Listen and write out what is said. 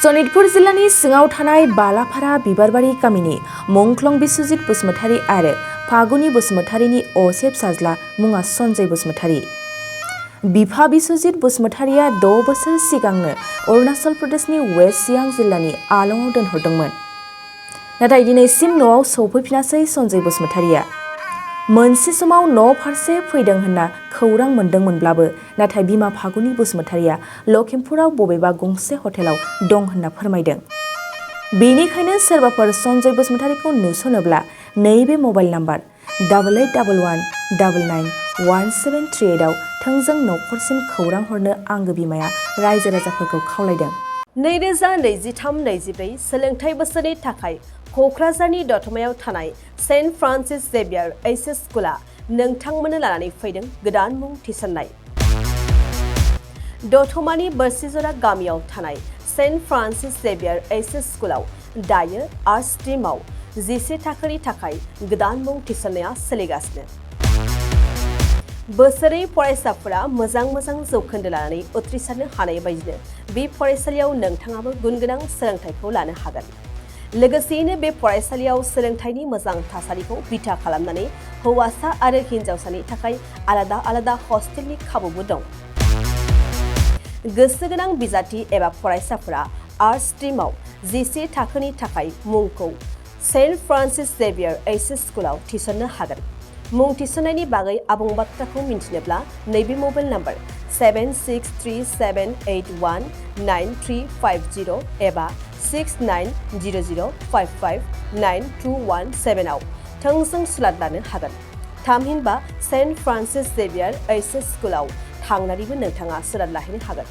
सनितपुर जिल्लानि सिङाव थानाय बालाफारा बिबारबारि गामिनि मुंख्लं बिश्वजित बसुमतारी आरो फागुनि बसुमतारीनि असे फिसाज्ला मुङा सन्जय बसुमतारी। बिफा बिश्वजित बसुमतारीया 6 बोसोर सिगांनो अरुणाचल प्रदेशनि वेस्ट सियां जिल्लानि आलंआव दोनहरदोंमोन। नाथाय दिनैसिम न'आव सौफैफिनासै सन्जय बसुमतारीया। मोनसे समाव न' फारसे फैदों होनना खौरां मोनदोंमोनब्लाबो नाथाय बिमा फागुनि बसुमतारीया लखिमपुराव बबेबा गंसे हटेलाव दं होनना फोरमायदों। बेनिखायनो सोरबाफोर सन्जय बसुमतारीखौ नुसनोब्ला नैबे मबाइल नाम्बार 8811991738 आव थोंजों न'खरसिम खौरां हरनो आंगो बिमाया रायजो राजाफोरखौ खावलायदों। 2023-24 सोलोंथाइ बोसोरनि थाखाय क'क्राझारनि दतमायाव थानाय सेन्ट फ्रान्सिस जेभियार एइचएस स्कुला नोंथांमोननो लानानै फैदों गोदान मुं थिसननाय। दतमानि बोरसिजरा गामियाव थानाय सेन्ट फ्रान्सिस जेभियार एइचएस स्कुलाव दायो आर्ट्स स्ट्रीमाव 11 थाखोनि थाखाय गोदान मुं थिसननाया सोलिगासिनो। बोसोरै फरायसाफोरा मोजां जौखोन्दो लानानै उथ्रिसारनो हानाय बायदिनो बे फरायसालियाव नोंथाङाबो गुनगोनां सोलोंथाइखौ लानो हागोन। लोगोसेयैनो बे फरायसालियाव सोलोंथाइनि मोजां थासारिखौ बिथा खालामनानै हौवासा आरो हिन्जावसानि थाखाय आलादा हस्टेलनि खाबुबो दं। गोसो गोनां बिजाथि एबा फरायसाफोरा आर्ट्स स्ट्रीमाव 11 थाखोनि थाखाय मुंखौ सेन्ट फ्रान्सिस जेभियार एइचएस स्कुलाव थिसननो हागोन। मुं थिसननायनि बागै आबुं बाथ्राखौ मिन्थिनोब्ला नैबे मबाइल नाम्बार 7637819350 एबा 6900559217 आव थोंजों सुलाद लानो हागोन। थामहिनबा सेन्ट फ्रान्सिस जेभियार एइचएस स्कुलाव थांनानैबो नोंथाङा सुलाद लाहैनो हागोन।